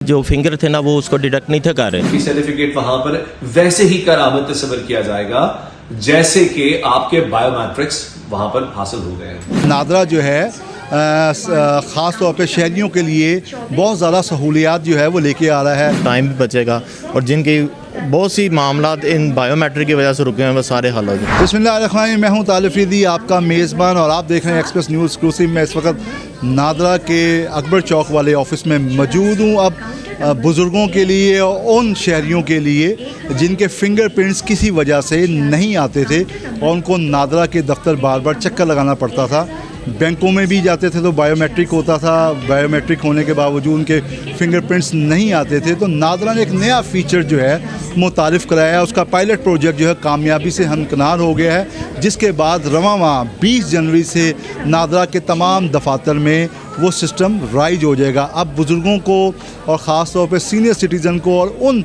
जो फिंगर थे ना वो उसको डिटेक्ट नहीं थे कर रहे। सर्टिफिकेट वहां पर वैसे ही करामत तस्वर किया जाएगा जैसे कि आपके बायोमेट्रिक्स वहां पर हासिल हो गए हैं। नादरा जो है ख़ास तौर पे शहरियों के लिए बहुत ज़्यादा सहूलियात जो है वो लेके आ रहा है। टाइम भी बचेगा और जिनकी बहुत सी मामलात इन बायोमेट्रिक की वजह से रुके हैं वो सारे हल हो जाएंगे। बिस्मिल्लाहिर्रहमानिर्रहीम, मैं हूँ तालिफीदी आपका मेज़बान और आप देख रहे हैं एक्सप्रेस न्यूज़ एक्सक्लूसिव। मैं इस वक्त नादरा के अकबर चौक वाले ऑफिस में मौजूद हूँ। अब बुज़ुर्गों के लिए और उन शहरियों के लिए जिनके फिंगरप्रिंट्स किसी वजह से नहीं आते थे और उनको नादरा के दफ्तर बार बार चक्कर लगाना पड़ता था। बैंकों में भी जाते थे तो बायोमेट्रिक होता था, बायोमेट्रिक होने के बावजूद उनके फिंगरप्रिंट्स नहीं आते थे। तो नादरा ने एक नया फ़ीचर जो है मुतारिफ़ कराया है। उसका पायलट प्रोजेक्ट जो है कामयाबी से हमकनार हो गया है, जिसके बाद रवां माह 20 जनवरी से नादरा के तमाम दफातर में वो सिस्टम राइज हो जाएगा। अब बुज़ुर्गों को और ख़ास तौर पे सीनियर सिटीज़न को और उन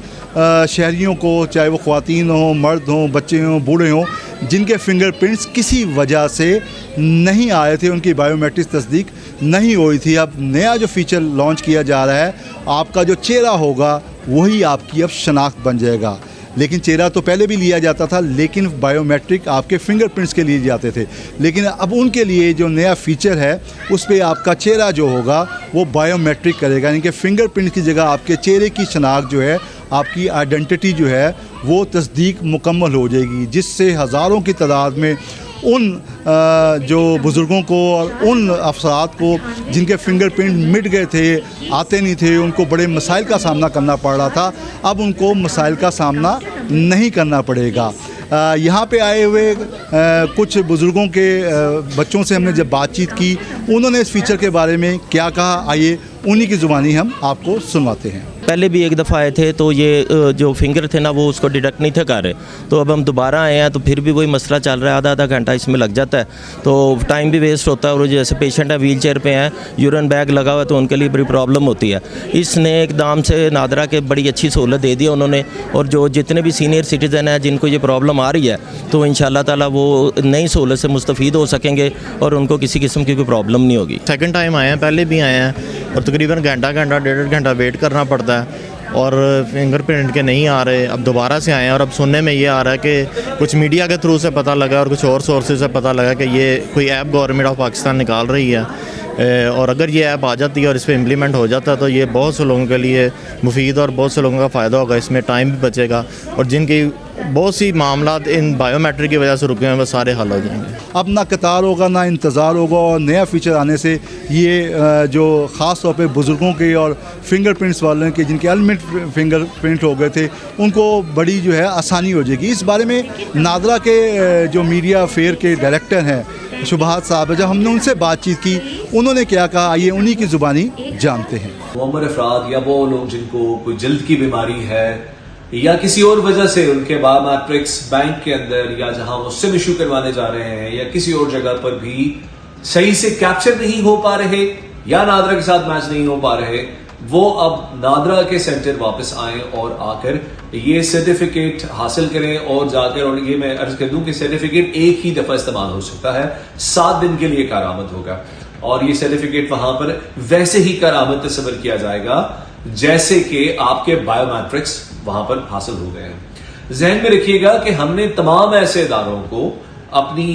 शहरियों को, चाहे वो ख़वातीन हों, मर्द हों, बच्चे हों, बूढ़े हों, जिनके फिंगरप्रिंट्स किसी वजह से नहीं आए थे, उनकी बायोमेट्रिक तस्दीक नहीं हुई थी। अब नया जो फ़ीचर लॉन्च किया जा रहा है, आपका जो चेहरा होगा वही आपकी अब शनाख्त बन जाएगा। लेकिन चेहरा तो पहले भी लिया जाता था, लेकिन बायोमेट्रिक आपके फिंगरप्रिंट्स के लिए जाते थे। लेकिन अब उनके लिए जो नया फ़ीचर है उस पर आपका चेहरा जो होगा वो बायोमेट्रिक करेगा, यानी कि फ़िंगरप्रिंट की जगह आपके चेहरे की शनाख्त जो है, आपकी आइडेंटिटी जो है वो तस्दीक मुकम्मल हो जाएगी, जिससे हज़ारों की तादाद में उन जो बुज़ुर्गों को और उन अफराद को जिनके फिंगरप्रिंट मिट गए थे, आते नहीं थे, उनको बड़े मसाइल का सामना करना पड़ रहा था, अब उनको मसाइल का सामना नहीं करना पड़ेगा। यहाँ पे आए हुए कुछ बुज़ुर्गों के बच्चों से हमने जब बातचीत की, उन्होंने इस फ़ीचर के बारे में क्या कहा, आइए उन्हीं की ज़ुबानी हम आपको सुनवाते हैं। पहले भी एक दफ़ा आए थे तो ये जो फिंगर थे ना वो उसको डिटेक्ट नहीं थे कर रहे। तो अब हम दोबारा आए हैं तो फिर भी वही मसला चल रहा है, आधा आधा घंटा इसमें लग जाता है, तो टाइम भी वेस्ट होता है। और जैसे पेशेंट है, व्हील चेयर पर हैं, यूरिन बैग लगा हुआ है, तो उनके लिए बड़ी प्रॉब्लम होती है। इसने एकदम से नादरा के बड़ी अच्छी सहूलत दे दी उन्होंने, और जो जितने भी सीनियर सिटीज़न हैं जिनको ये प्रॉब्लम आ रही है, तो इंशाअल्लाह ताला वो नई सहूलत से मुस्तफ़ीद हो सकेंगे और उनको किसी किस्म की कोई प्रॉब्लम नहीं होगी। सेकंड टाइम आए हैं, पहले भी आए हैं और तकरीबन घंटा डेढ़ घंटा वेट करना पड़ता है और फिंगरप्रिंट के नहीं आ रहे। अब दोबारा से आए हैं और अब सुनने में ये आ रहा है कि कुछ मीडिया के थ्रू से पता लगा और कुछ और सोर्सेज से पता लगा कि ये कोई ऐप गवर्नमेंट ऑफ पाकिस्तान निकाल रही है, और अगर ये ऐप आ जाती है और इस पर इम्प्लीमेंट हो जाता है तो ये बहुत से लोगों के लिए मुफीद और बहुत से लोगों का फ़ायदा होगा। इसमें टाइम भी बचेगा और जिनकी बहुत सी मामलात इन बायोमेट्रिक की वजह से रुके हैं वो सारे हल हो जाएंगे। अब ना कतार होगा, ना इंतज़ार होगा, और नया फ़ीचर आने से ये जो ख़ास तौर पे बुज़ुर्गों के और फिंगरप्रिंट्स वालों के जिनके एलिमेंट फिंगरप्रिंट हो गए थे, उनको बड़ी जो है आसानी हो जाएगी। इस बारे में नादरा के जो मीडिया अफेयर के डायरेक्टर हैं शुभात साहब, जब हमने उनसे बातचीत की, उन्होंने क्या कहा, आइए उन्हीं की ज़ुबानी जानते हैं। उम्र अफराद या वो लोग जिनको कोई जल्द की बीमारी है या किसी और वजह से उनके बायोमेट्रिक्स बैंक के अंदर या जहां वो सिम इशू करवाने जा रहे हैं या किसी और जगह पर भी सही से कैप्चर नहीं हो पा रहे या नादरा के साथ मैच नहीं हो पा रहे, वो अब नादरा के सेंटर वापस आए और आकर ये सर्टिफिकेट हासिल करें और जाकर, और ये मैं अर्ज कर दूं कि सर्टिफिकेट एक ही दफा इस्तेमाल हो सकता है, 7 दिन के लिए कारामद होगा, और ये सर्टिफिकेट वहां पर वैसे ही कारामद तस्वर किया जाएगा जैसे कि आपके बायोमेट्रिक्स वहां पर हासिल हो गए हैं। जहन में रखिएगा कि हमने तमाम ऐसे इदारों को अपनी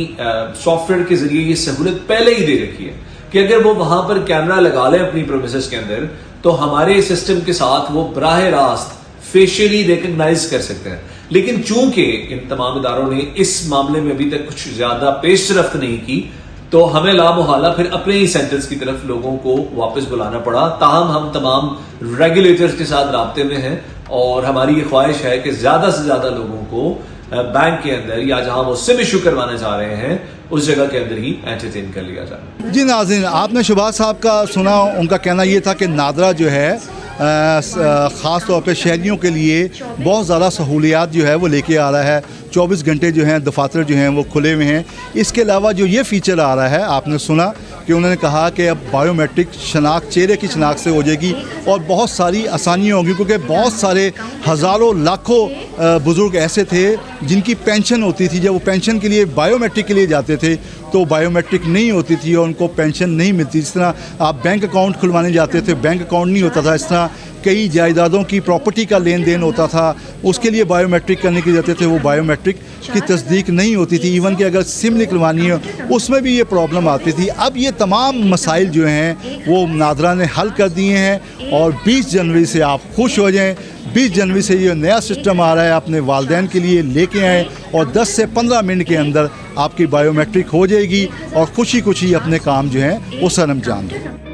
सॉफ्टवेयर के जरिए ये सहूलत पहले ही दे रखी है कि अगर वो वहां पर कैमरा लगा लें अपनी प्रीमिसेस के अंदर, तो हमारे सिस्टम के साथ वो बराह रास्त फेशियली रिकग्नाइज कर सकते हैं। लेकिन चूंकि इन तमाम इदारों ने इस मामले में अभी तक कुछ ज्यादा पेशरफ्त नहीं की, तो हमें लामुहाला फिर अपने ही सेंटर्स की तरफ लोगों को वापस बुलाना पड़ा। ताहम हम तमाम रेगुलेटर्स के साथ राब्ते में हैं और हमारी ये ख्वाहिश है कि ज्यादा से ज्यादा लोगों को बैंक के अंदर या जहां वो सिम इशू करवाने जा रहे हैं उस जगह के अंदर ही एंटरटेन कर लिया जाए। जी नाज़रीन, आपने शुभात साहब का सुना, उनका कहना ये था कि नादरा जो है ख़ास तौर पे शहरियों के लिए बहुत ज़्यादा सहूलियात जो है वो लेके आ रहा है। 24 घंटे जो हैं दफातर जो हैं वो खुले हुए हैं। इसके अलावा जो ये फ़ीचर आ रहा है, आपने सुना कि उन्होंने कहा कि अब बायोमेट्रिक शनाख्त चेहरे की शनाख्त से हो जाएगी और बहुत सारी आसानियाँ होंगी, क्योंकि बहुत सारे हज़ारों लाखों बुज़ुर्ग ऐसे थे जिनकी पेंशन होती थी। जब वो पेंशन के लिए बायोमेट्रिक के लिए जाते थे तो बायोमेट्रिक नहीं होती थी और उनको पेंशन नहीं मिलती। जिस तरह आप बैंक अकाउंट खुलवाने जाते थे, बैंक अकाउंट नहीं होता था, इस तरह कई जायदादों की प्रॉपर्टी का लेन देन होता था, उसके लिए बायोमेट्रिक करने के जाते थे, वो बायोमेट्रिक की तस्दीक नहीं होती थी। इवन कि अगर सिम निकलवानी है उसमें भी ये प्रॉब्लम आती थी। अब ये तमाम मसाइल जो हैं वो नादरा ने हल कर दिए हैं और 20 जनवरी से आप खुश हो जाएं। 20 जनवरी से ये नया सिस्टम आ रहा है, अपने वालिदैन के लिए लेके आएँ और 10 से 15 मिनट के अंदर आपकी बायोमेट्रिक हो जाएगी और खुशी खुशी अपने काम जो हैं वो सर अंजाम दें।